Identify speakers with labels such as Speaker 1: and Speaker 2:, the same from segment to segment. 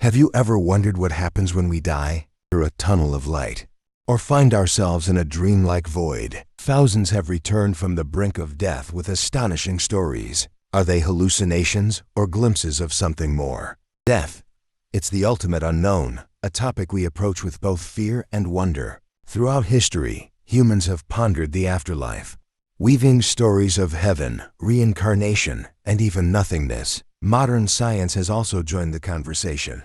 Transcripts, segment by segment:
Speaker 1: Have you ever wondered what happens when we die? Enter a tunnel of light, or find ourselves in a dreamlike void? Thousands have returned from the brink of death with astonishing stories. Are they hallucinations or glimpses of something more? Death. It's the ultimate unknown, a topic we approach with both fear and wonder. Throughout history, humans have pondered the afterlife, weaving stories of heaven, reincarnation, and even nothingness. Modern science has also joined the conversation,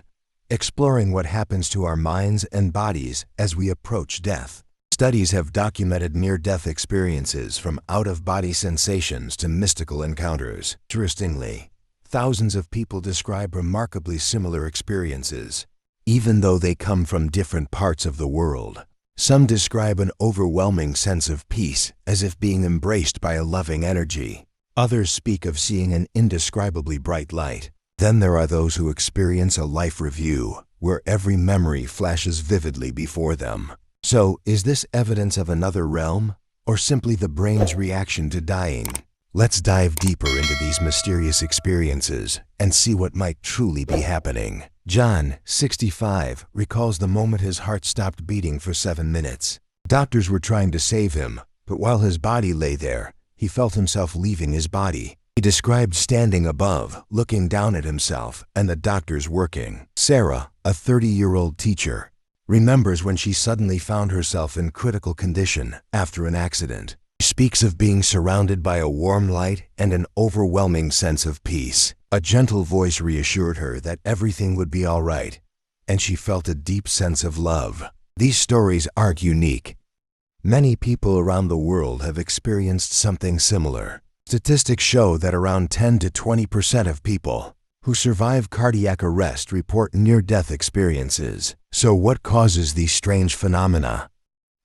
Speaker 1: exploring what happens to our minds and bodies as we approach death. Studies have documented near-death experiences, from out-of-body sensations to mystical encounters. Interestingly, thousands of people describe remarkably similar experiences, even though they come from different parts of the world. Some describe an overwhelming sense of peace, as if being embraced by a loving energy. Others speak of seeing an indescribably bright light. Then there are those who experience a life review, where every memory flashes vividly before them. So, is this evidence of another realm, or simply the brain's reaction to dying? Let's dive deeper into these mysterious experiences and see what might truly be happening. John, 65, recalls the moment his heart stopped beating for 7 minutes. Doctors were trying to save him, but while his body lay there, he felt himself leaving his body. He described standing above, looking down at himself, and the doctors working. Sarah, a 30-year-old teacher, remembers when she suddenly found herself in critical condition after an accident. She speaks of being surrounded by a warm light and an overwhelming sense of peace. A gentle voice reassured her that everything would be all right, and she felt a deep sense of love. These stories aren't unique. Many people around the world have experienced something similar. Statistics show that around 10 to 20% of people who survive cardiac arrest report near-death experiences. So what causes these strange phenomena?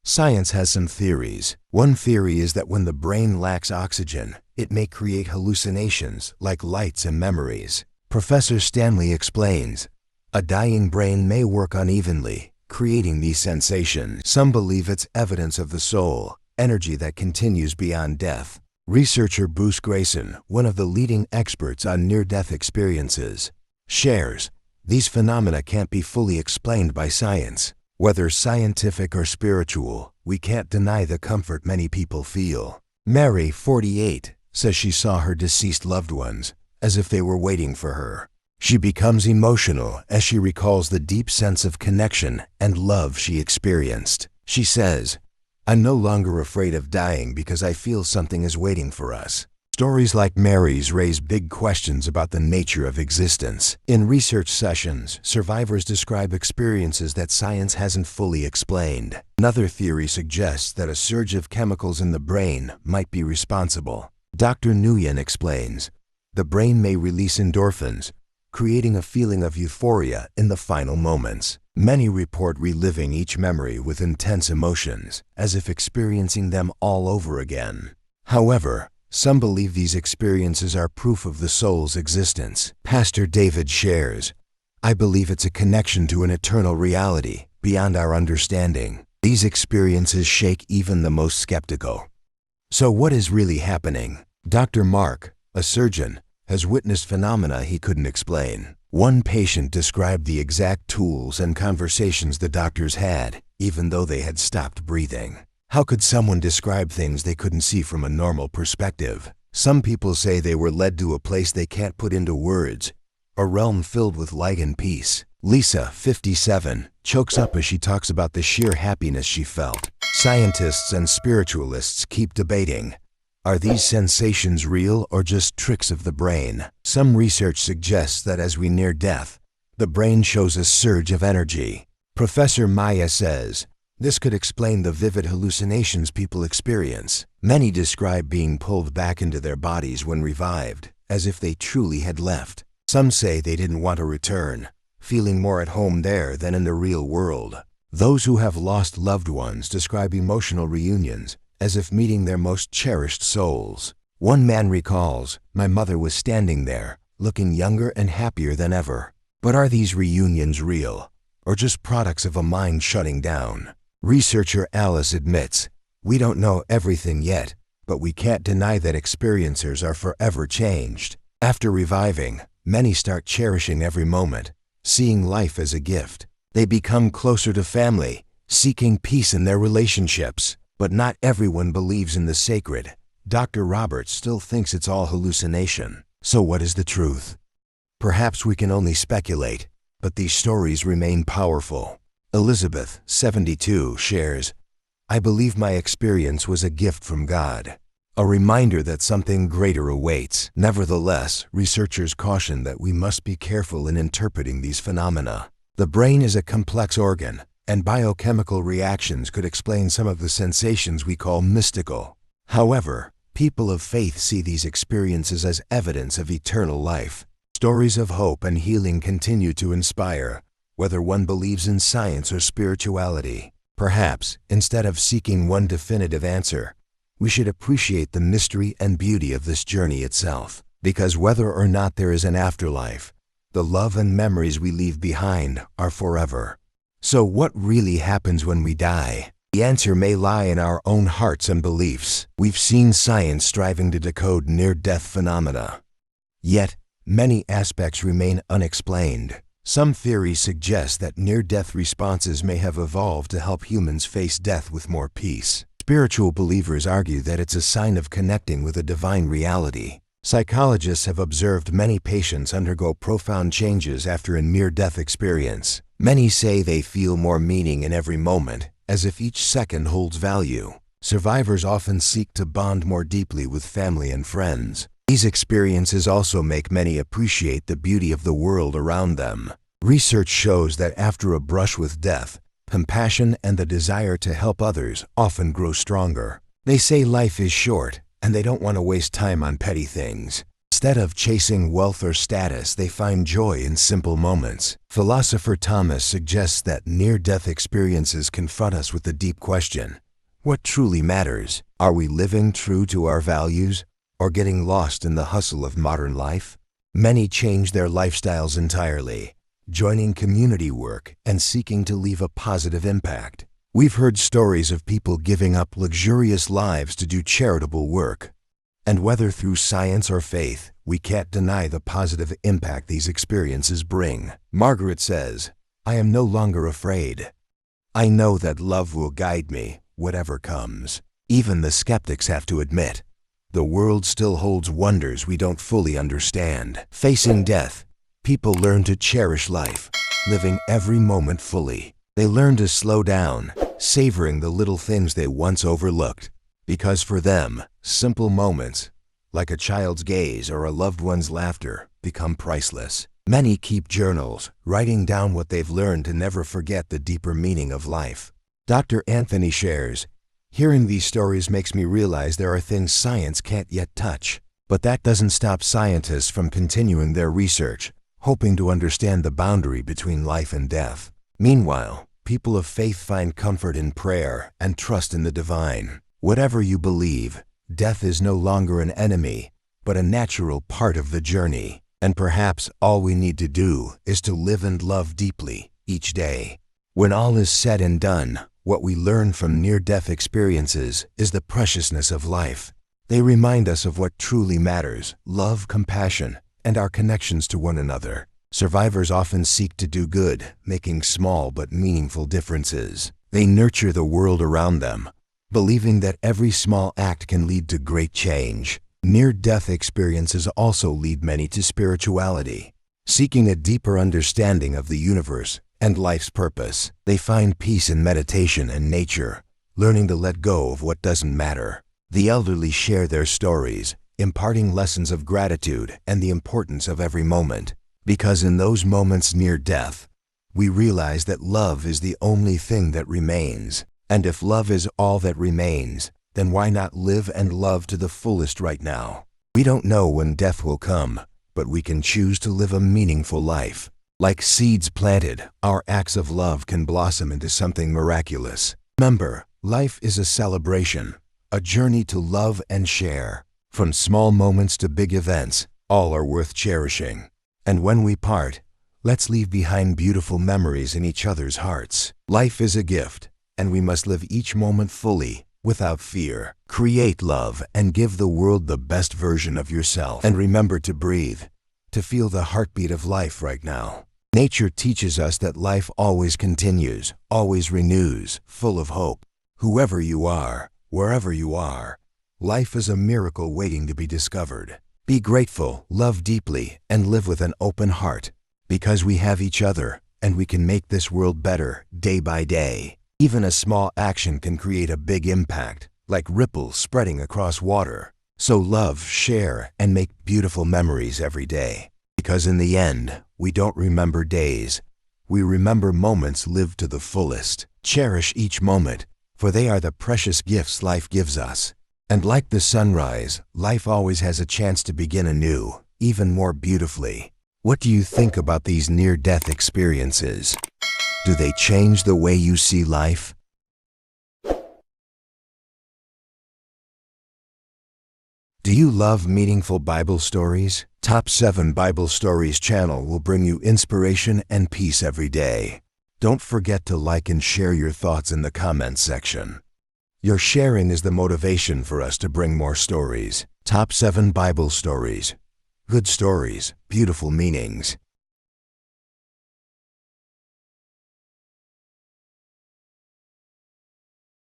Speaker 1: Science has some theories. One theory is that when the brain lacks oxygen, it may create hallucinations like lights and memories. Professor Stanley explains, a dying brain may work unevenly, creating these sensations. Some believe it's evidence of the soul, energy that continues beyond death. Researcher Bruce Grayson, one of the leading experts on near-death experiences, shares, these phenomena can't be fully explained by science. Whether scientific or spiritual, we can't deny the comfort many people feel. Mary, 48, says she saw her deceased loved ones, as if they were waiting for her. She becomes emotional as she recalls the deep sense of connection and love she experienced. She says, I'm no longer afraid of dying because I feel something is waiting for us. Stories like Mary's raise big questions about the nature of existence. In research sessions, survivors describe experiences that science hasn't fully explained. Another theory suggests that a surge of chemicals in the brain might be responsible. Dr. Nguyen explains, the brain may release endorphins, creating a feeling of euphoria in the final moments. Many report reliving each memory with intense emotions, as if experiencing them all over again. However, some believe these experiences are proof of the soul's existence. Pastor David shares, I believe it's a connection to an eternal reality beyond our understanding. These experiences shake even the most skeptical. So what is really happening? Dr. Mark, a surgeon, has witnessed phenomena he couldn't explain. One patient described the exact tools and conversations the doctors had, even though they had stopped breathing. How could someone describe things they couldn't see from a normal perspective? Some people say they were led to a place they can't put into words, a realm filled with light and peace. Lisa, 57, chokes up as she talks about the sheer happiness she felt. Scientists and spiritualists keep debating, are these sensations real or just tricks of the brain? Some research suggests that as we near death, the brain shows a surge of energy. Professor Maya says, this could explain the vivid hallucinations people experience. Many describe being pulled back into their bodies when revived, as if they truly had left. Some say they didn't want to return, feeling more at home there than in the real world. Those who have lost loved ones describe emotional reunions, as if meeting their most cherished souls. One man recalls, my mother was standing there, looking younger and happier than ever. But are these reunions real, or just products of a mind shutting down? Researcher Alice admits, we don't know everything yet, but we can't deny that experiencers are forever changed. After reviving, many start cherishing every moment, seeing life as a gift. They become closer to family, seeking peace in their relationships. But not everyone believes in the sacred. Dr. Roberts still thinks it's all hallucination. So what is the truth? Perhaps we can only speculate, but these stories remain powerful. Elizabeth, 72, shares, "I believe my experience was a gift from God, a reminder that something greater awaits." Nevertheless, researchers caution that we must be careful in interpreting these phenomena. The brain is a complex organ, and biochemical reactions could explain some of the sensations we call mystical. However, people of faith see these experiences as evidence of eternal life. Stories of hope and healing continue to inspire, whether one believes in science or spirituality. Perhaps, instead of seeking one definitive answer, we should appreciate the mystery and beauty of this journey itself. Because whether or not there is an afterlife, the love and memories we leave behind are forever. So what really happens when we die? The answer may lie in our own hearts and beliefs. We've seen science striving to decode near-death phenomena. Yet, many aspects remain unexplained. Some theories suggest that near-death responses may have evolved to help humans face death with more peace. Spiritual believers argue that it's a sign of connecting with a divine reality. Psychologists have observed many patients undergo profound changes after a near-death experience. Many say they feel more meaning in every moment, as if each second holds value. Survivors often seek to bond more deeply with family and friends. These experiences also make many appreciate the beauty of the world around them. Research shows that after a brush with death, compassion and the desire to help others often grow stronger. They say life is short, and they don't want to waste time on petty things. Instead of chasing wealth or status, they find joy in simple moments. Philosopher Thomas suggests that near-death experiences confront us with the deep question: what truly matters? Are we living true to our values, or getting lost in the hustle of modern life? Many change their lifestyles entirely, joining community work and seeking to leave a positive impact. We've heard stories of people giving up luxurious lives to do charitable work. And whether through science or faith, we can't deny the positive impact these experiences bring. Margaret says, "I am no longer afraid. I know that love will guide me, whatever comes." Even the skeptics have to admit, the world still holds wonders we don't fully understand. Facing death, people learn to cherish life, living every moment fully. They learn to slow down, savoring the little things they once overlooked. Because for them, simple moments, like a child's gaze or a loved one's laughter, become priceless. Many keep journals, writing down what they've learned to never forget the deeper meaning of life. Dr. Anthony shares, "Hearing these stories makes me realize there are things science can't yet touch. But that doesn't stop scientists from continuing their research, hoping to understand the boundary between life and death." Meanwhile, people of faith find comfort in prayer and trust in the divine. Whatever you believe, death is no longer an enemy, but a natural part of the journey. And perhaps all we need to do is to live and love deeply each day. When all is said and done, what we learn from near-death experiences is the preciousness of life. They remind us of what truly matters: love, compassion, and our connections to one another. Survivors often seek to do good, making small but meaningful differences. They nurture the world around them, believing that every small act can lead to great change. Near-death experiences also lead many to spirituality. Seeking a deeper understanding of the universe and life's purpose, they find peace in meditation and nature, learning to let go of what doesn't matter. The elderly share their stories, imparting lessons of gratitude and the importance of every moment. Because in those moments near death, we realize that love is the only thing that remains. And if love is all that remains, then why not live and love to the fullest right now? We don't know when death will come, but we can choose to live a meaningful life. Like seeds planted, our acts of love can blossom into something miraculous. Remember, life is a celebration, a journey to love and share. From small moments to big events, all are worth cherishing. And when we part, let's leave behind beautiful memories in each other's hearts. Life is a gift, and we must live each moment fully, without fear. Create love and give the world the best version of yourself. And remember to breathe, to feel the heartbeat of life right now. Nature teaches us that life always continues, always renews, full of hope. Whoever you are, wherever you are, life is a miracle waiting to be discovered. Be grateful, love deeply, and live with an open heart, because we have each other, and we can make this world better day by day. Even a small action can create a big impact, like ripples spreading across water. So love, share, and make beautiful memories every day. Because in the end, we don't remember days. We remember moments lived to the fullest. Cherish each moment, for they are the precious gifts life gives us. And like the sunrise, life always has a chance to begin anew, even more beautifully. What do you think about these near-death experiences? Do they change the way you see life? Do you love meaningful Bible stories? Top 7 Bible Stories channel will bring you inspiration and peace every day. Don't forget to like and share your thoughts in the comments section. Your sharing is the motivation for us to bring more stories. Top 7 Bible Stories. Good stories, beautiful meanings.